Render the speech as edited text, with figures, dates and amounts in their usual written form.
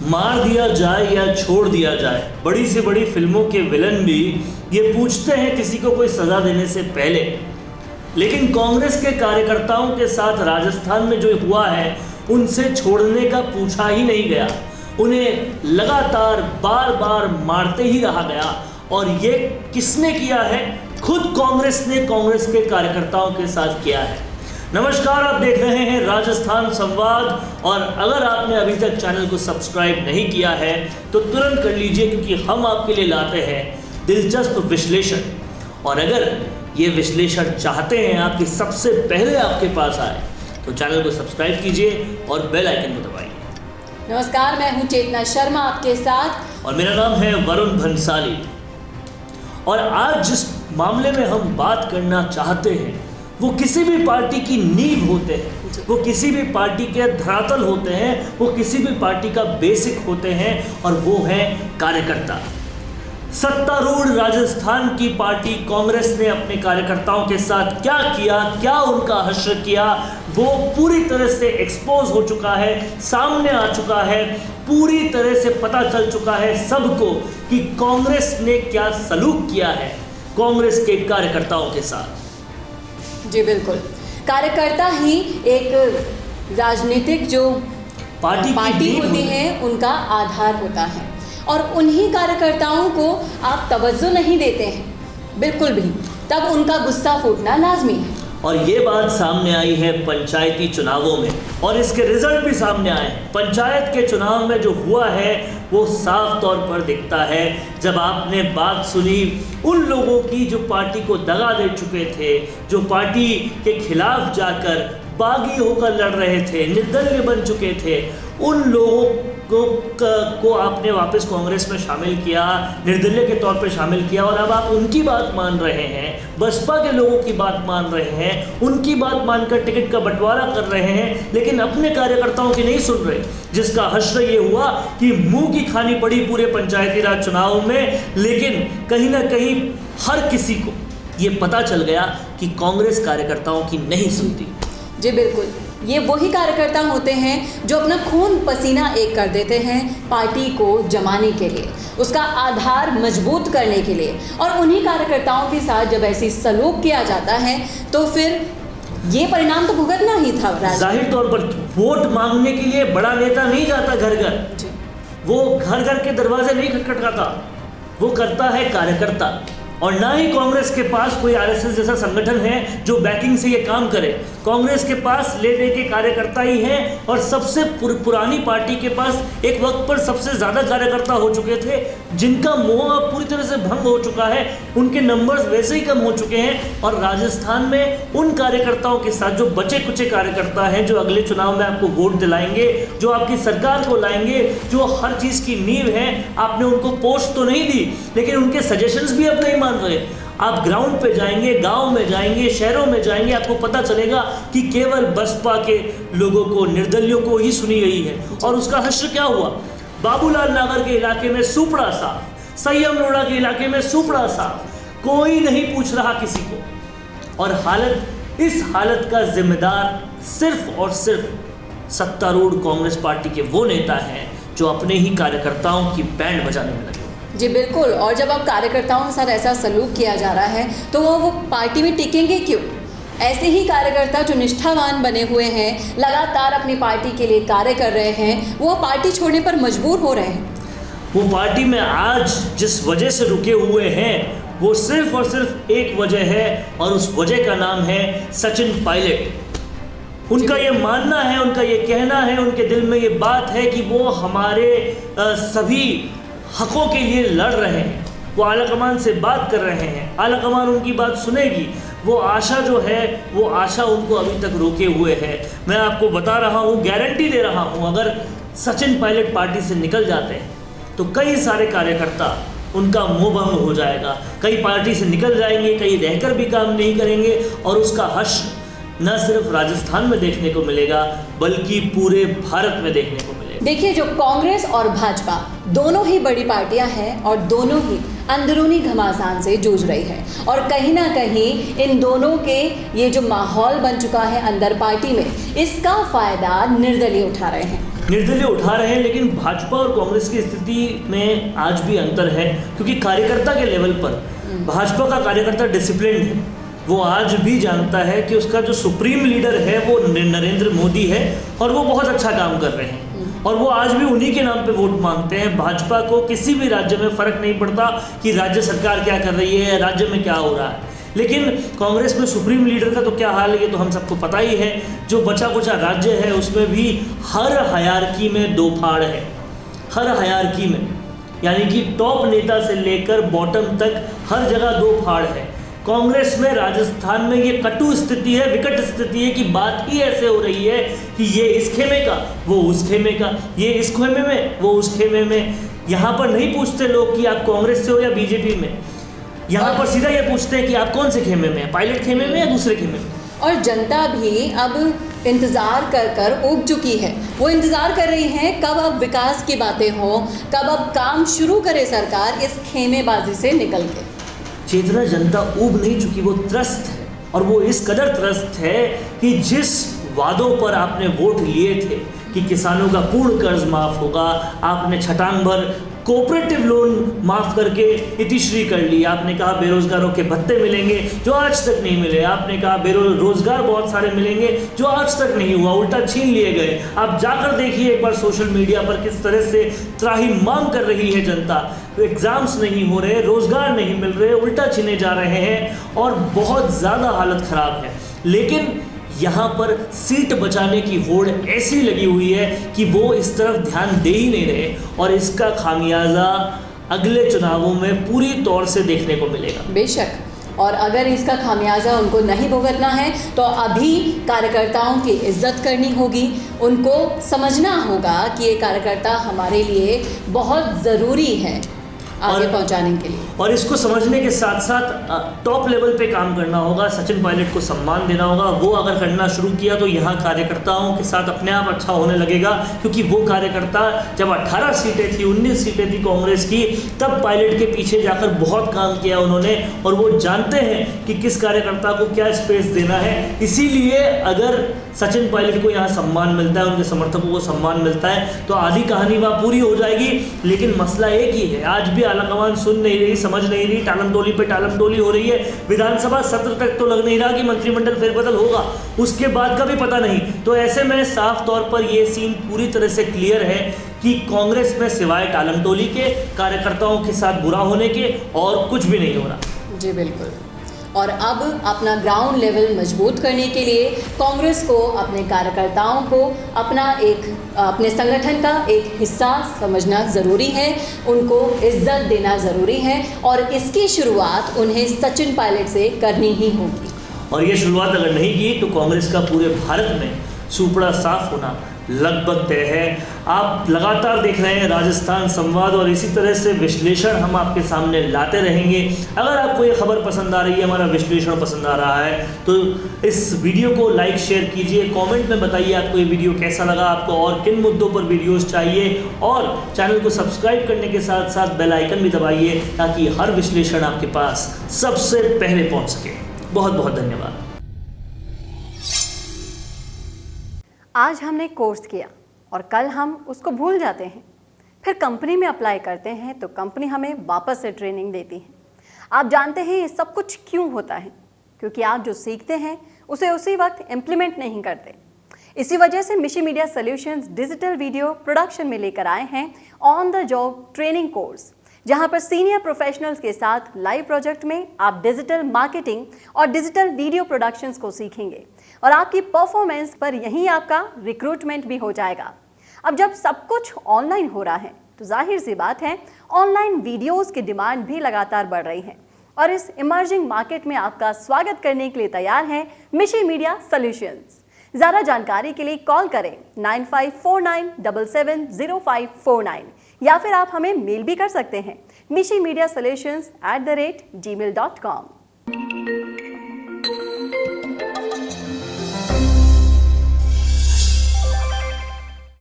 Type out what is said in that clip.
मार दिया जाए या छोड़ दिया जाए, बड़ी से बड़ी फिल्मों के विलन भी ये पूछते हैं किसी को कोई सज़ा देने से पहले। लेकिन कांग्रेस के कार्यकर्ताओं के साथ राजस्थान में जो हुआ है उनसे छोड़ने का पूछा ही नहीं गया। उन्हें लगातार बार बार मारते ही रहा गया। और ये किसने किया है? खुद कांग्रेस ने कांग्रेस के कार्यकर्ताओं के साथ किया है। नमस्कार, आप देख रहे हैं राजस्थान संवाद। और अगर आपने अभी तक चैनल को सब्सक्राइब नहीं किया है तो तुरंत कर लीजिए, क्योंकि हम आपके लिए लाते हैं दिलचस्प विश्लेषण। और अगर ये विश्लेषण चाहते हैं आपके सबसे पहले आपके पास आए तो चैनल को सब्सक्राइब कीजिए और बेल आइकन को दबाइए। नमस्कार, मैं हूं चेतना शर्मा आपके साथ और मेरा नाम है वरुण भंसाली। और आज जिस मामले में हम बात करना चाहते हैं वो किसी भी पार्टी की नींव होते हैं, वो किसी भी पार्टी के धरातल होते हैं, वो किसी भी पार्टी का बेसिक होते हैं, और वो है कार्यकर्ता। सत्तारूढ़ राजस्थान की पार्टी कांग्रेस ने अपने कार्यकर्ताओं के साथ क्या किया, क्या उनका हश्र किया, वो पूरी तरह से एक्सपोज हो चुका है, सामने आ चुका है। पूरी तरह से पता चल चुका है सबको कि कांग्रेस ने क्या सलूक किया है कांग्रेस के कार्यकर्ताओं के साथ। जी बिल्कुल, कार्यकर्ता ही एक राजनीतिक जो पार्टी होती है उनका आधार होता है। और उन्हीं कार्यकर्ताओं को आप तवज्जो नहीं देते हैं बिल्कुल भी, तब उनका गुस्सा फूटना लाजमी है। और ये बात सामने आई है पंचायती चुनावों में, और इसके रिजल्ट भी सामने आए। पंचायत के चुनाव में जो हुआ है वो साफ तौर पर दिखता है। जब आपने बात सुनी उन लोगों की जो पार्टी को दगा दे चुके थे, जो पार्टी के खिलाफ जाकर बागी होकर लड़ रहे थे, निर्दलीय बन चुके थे, उन लोगों को आपने वापस कांग्रेस में शामिल किया, निर्दलीय के तौर पर शामिल किया। और अब आप उनकी बात मान रहे हैं, बसपा के लोगों की बात मान रहे हैं, उनकी बात मानकर टिकट का बंटवारा कर रहे हैं, लेकिन अपने कार्यकर्ताओं की नहीं सुन रहे। जिसका हश्र ये हुआ कि मुंह की खानी पड़ी पूरे पंचायती राज चुनाव में। लेकिन कहीं ना कहीं हर किसी को ये पता चल गया कि कांग्रेस कार्यकर्ताओं की नहीं सुनती। जी बिल्कुल, ये वही कार्यकर्ता होते हैं जो अपना खून पसीना एक कर देते हैं पार्टी को जमाने के लिए, उसका आधार मजबूत करने के लिए। और उन्हीं कार्यकर्ताओं के साथ जब ऐसी सलूक किया जाता है तो फिर ये परिणाम तो भुगतना ही था। जाहिर तौर पर वोट मांगने के लिए बड़ा नेता नहीं जाता घर घर, वो घर घर के दरवाजे नहीं खटखटाता, वो करता है कार्यकर्ता। और ना ही कांग्रेस के पास कोई आरएसएस जैसा संगठन है जो बैकिंग से ये काम करे। कांग्रेस के पास ले दे के कार्यकर्ता ही हैं, और सबसे पुरानी पार्टी के पास एक वक्त पर सबसे ज़्यादा कार्यकर्ता हो चुके थे, जिनका मोह अब पूरी तरह से भंग हो चुका है। उनके नंबर्स वैसे ही कम हो चुके हैं। और राजस्थान में उन कार्यकर्ताओं के साथ जो बचे कुचे कार्यकर्ता हैं, जो अगले चुनाव में आपको वोट दिलाएंगे, जो आपकी सरकार को लाएंगे, जो हर चीज़ की नींव है, आपने उनको पोस्ट तो नहीं दी लेकिन उनके सजेशंस भी अब नहीं मान रहे। आप ग्राउंड पे जाएंगे, गांव में जाएंगे, शहरों में जाएंगे, आपको पता चलेगा कि केवल बसपा के लोगों को, निर्दलियों को ही सुनी गई है। और उसका हश्र क्या हुआ? बाबूलाल नागर के इलाके में सुपड़ा साफ, संयम रोड़ा के इलाके में सुपड़ा साफ, कोई नहीं पूछ रहा किसी को। और इस हालत का जिम्मेदार सिर्फ और सिर्फ सत्तारूढ़ कांग्रेस पार्टी के वो नेता हैं जो अपने ही कार्यकर्ताओं की बैंड बजाने में लगे। जी बिल्कुल, और जब अब कार्यकर्ताओं के साथ ऐसा सलूक किया जा रहा है तो वो पार्टी में टिकेंगे क्यों? ऐसे ही कार्यकर्ता जो निष्ठावान बने हुए हैं, लगातार अपनी पार्टी के लिए कार्य कर रहे हैं, वो पार्टी छोड़ने पर मजबूर हो रहे हैं। वो पार्टी में आज जिस वजह से रुके हुए हैं वो सिर्फ और सिर्फ एक वजह है, और उस वजह का नाम है सचिन पायलट। उनका ये मानना है, उनका ये कहना है, उनके दिल में ये बात है कि वो हमारे सभी हकों के लिए लड़ रहे हैं। वो आलाकमान से बात कर रहे हैं, आलाकमान उनकी बात सुनेगी। वो आशा जो है, वो आशा उनको अभी तक रोके हुए है। मैं आपको बता रहा हूँ, गारंटी दे रहा हूँ, अगर सचिन पायलट पार्टी से निकल जाते हैं तो कई सारे कार्यकर्ता उनका मोह भंग हो जाएगा। कई पार्टी से निकल जाएंगे, कई रहकर भी काम नहीं करेंगे, और उसका हश्र न सिर्फ राजस्थान में देखने को मिलेगा बल्कि पूरे भारत में देखने को मिलेगा। देखिए, जो कांग्रेस और भाजपा दोनों ही बड़ी पार्टियां हैं और दोनों ही अंदरूनी घमासान से जूझ रही है, और कहीं ना कहीं इन दोनों के ये जो माहौल बन चुका है अंदर पार्टी में, इसका फ़ायदा निर्दलीय उठा रहे हैं। निर्दलीय उठा रहे हैं, लेकिन भाजपा और कांग्रेस की स्थिति में आज भी अंतर है, क्योंकि कार्यकर्ता के लेवल पर भाजपा का कार्यकर्ता डिसिप्लिन है। वो आज भी जानता है कि उसका जो सुप्रीम लीडर है वो नरेंद्र मोदी है और वो बहुत अच्छा काम कर रहे हैं, और वो आज भी उन्हीं के नाम पे वोट मांगते हैं। भाजपा को किसी भी राज्य में फर्क नहीं पड़ता कि राज्य सरकार क्या कर रही है, राज्य में क्या हो रहा है। लेकिन कांग्रेस में सुप्रीम लीडर का तो क्या हाल है, ये तो हम सबको पता ही है। जो बचा कुचा राज्य है उसमें भी हर हायरार्की में दो फाड़ है, हर हायरार्की में, यानी कि टॉप नेता से लेकर बॉटम तक हर जगह दो फाड़ है। कांग्रेस में राजस्थान में ये कटु स्थिति है, विकट स्थिति है कि बात ही ऐसे हो रही है कि ये इस खेमे का, वो उस खेमे का, ये इस खेमे में, वो उस खेमे में। यहाँ पर नहीं पूछते लोग कि आप कांग्रेस से हो या बीजेपी में, यहाँ पर सीधा ये पूछते हैं कि आप कौन से खेमे में हैं, पायलट खेमे में या दूसरे खेमे में। और जनता भी अब इंतज़ार कर कर ऊब चुकी है। वो इंतज़ार कर रही है कब अब विकास की बातें हों, कब अब काम शुरू करे सरकार इस खेमेबाजी से निकल के। चेतना जनता ऊब नहीं चुकी, वो त्रस्त है, और वो इस कदर त्रस्त है कि जिस वादों पर आपने वोट लिए थे कि किसानों का पूर्ण कर्ज माफ़ होगा, आपने छटांग भर कोऑपरेटिव लोन माफ़ करके इतिश्री कर ली, आपने कहा बेरोजगारों के भत्ते मिलेंगे जो आज तक नहीं मिले, आपने कहा बेरोजगार बहुत सारे मिलेंगे जो आज तक नहीं हुआ, उल्टा छीन लिए गए। आप जाकर देखिए एक बार सोशल मीडिया पर किस तरह से त्राहिमाम कर रही है जनता। एग्ज़ाम्स नहीं हो रहे, रोज़गार नहीं मिल रहे, उल्टा छीने जा रहे हैं और बहुत ज़्यादा हालत ख़राब है। लेकिन यहाँ पर सीट बचाने की होड़ ऐसी लगी हुई है कि वो इस तरफ ध्यान दे ही नहीं रहे, और इसका खामियाजा अगले चुनावों में पूरी तौर से देखने को मिलेगा। बेशक, और अगर इसका खामियाजा उनको नहीं भुगतना है तो अभी कार्यकर्ताओं की इज्जत करनी होगी, उनको समझना होगा कि ये कार्यकर्ता हमारे लिए बहुत ज़रूरी है आगे पहुंचाने के लिए। और इसको समझने के साथ साथ टॉप लेवल पे काम करना होगा, सचिन पायलट को सम्मान देना होगा। वो अगर करना शुरू किया तो यहाँ कार्यकर्ताओं के साथ अपने आप अच्छा होने लगेगा, क्योंकि वो कार्यकर्ता जब 18 सीटें थी, 19 सीटें थी कांग्रेस की, तब पायलट के पीछे जाकर बहुत काम किया उन्होंने, और वो जानते हैं कि किस कार्यकर्ता को क्या स्पेस देना है। इसीलिए अगर सचिन पायलट को यहाँ सम्मान मिलता है, उनके समर्थकों को सम्मान मिलता है, तो आधी कहानी वहाँ पूरी हो जाएगी। लेकिन मसला एक ही है, आज भी आलाकमान सुन नहीं रही, समझ नहीं रही, टालमटोली पे टालमटोली हो रही है। विधानसभा सत्र तक तो लग नहीं रहा कि मंत्रिमंडल फेरबदल होगा, उसके बाद का भी पता नहीं। तो ऐसे में साफ तौर पर ये सीन पूरी तरह से क्लियर है कि कांग्रेस में सिवाय टालमटोली के, कार्यकर्ताओं के साथ बुरा होने के और कुछ भी नहीं हो रहा। जी बिल्कुल। और अब अपना ग्राउंड लेवल मजबूत करने के लिए कांग्रेस को अपने कार्यकर्ताओं को अपने संगठन का एक हिस्सा समझना ज़रूरी है, उनको इज्जत देना ज़रूरी है, और इसकी शुरुआत उन्हें सचिन पायलट से करनी ही होगी। और ये शुरुआत अगर नहीं की तो कांग्रेस का पूरे भारत में सुपड़ा साफ होना लगभग तय है। आप लगातार देख रहे हैं राजस्थान संवाद, और इसी तरह से विश्लेषण हम आपके सामने लाते रहेंगे। अगर आपको ये खबर पसंद आ रही है, हमारा विश्लेषण पसंद आ रहा है, तो इस वीडियो को लाइक शेयर कीजिए, कमेंट में बताइए आपको ये वीडियो कैसा लगा, आपको और किन मुद्दों पर वीडियोस चाहिए, और चैनल को सब्सक्राइब करने के साथ साथ बेल आइकन भी दबाइए ताकि हर विश्लेषण आपके पास सबसे पहले पहुँच सके। बहुत बहुत धन्यवाद। आज हमने कोर्स किया और कल हम उसको भूल जाते हैं, फिर कंपनी में अप्लाई करते हैं तो कंपनी हमें वापस से ट्रेनिंग देती है। आप जानते हैं ये सब कुछ क्यों होता है? क्योंकि आप जो सीखते हैं उसे उसी वक्त इम्प्लीमेंट नहीं करते। इसी वजह से मिशी media solutions digital video production में लेकर आए हैं on the job training course, जहां पर सीनियर प्रोफेशनल्स के साथ लाइव प्रोजेक्ट में आप डिजिटल मार्केटिंग और डिजिटल वीडियो प्रोडक्शंस को सीखेंगे, और आपकी परफॉर्मेंस पर यहीं आपका रिक्रूटमेंट भी हो जाएगा। अब जब सब कुछ ऑनलाइन हो रहा है तो जाहिर सी बात है ऑनलाइन वीडियोस की डिमांड भी लगातार बढ़ रही है, और इस इमर्जिंग मार्केट में आपका स्वागत करने के लिए तैयार है मिशी मीडिया सॉल्यूशंस। ज़्यादा जानकारी के लिए कॉल करें 9549770549, या फिर आप हमें मेल भी कर सकते हैं mishimedia solutions@gmail.com।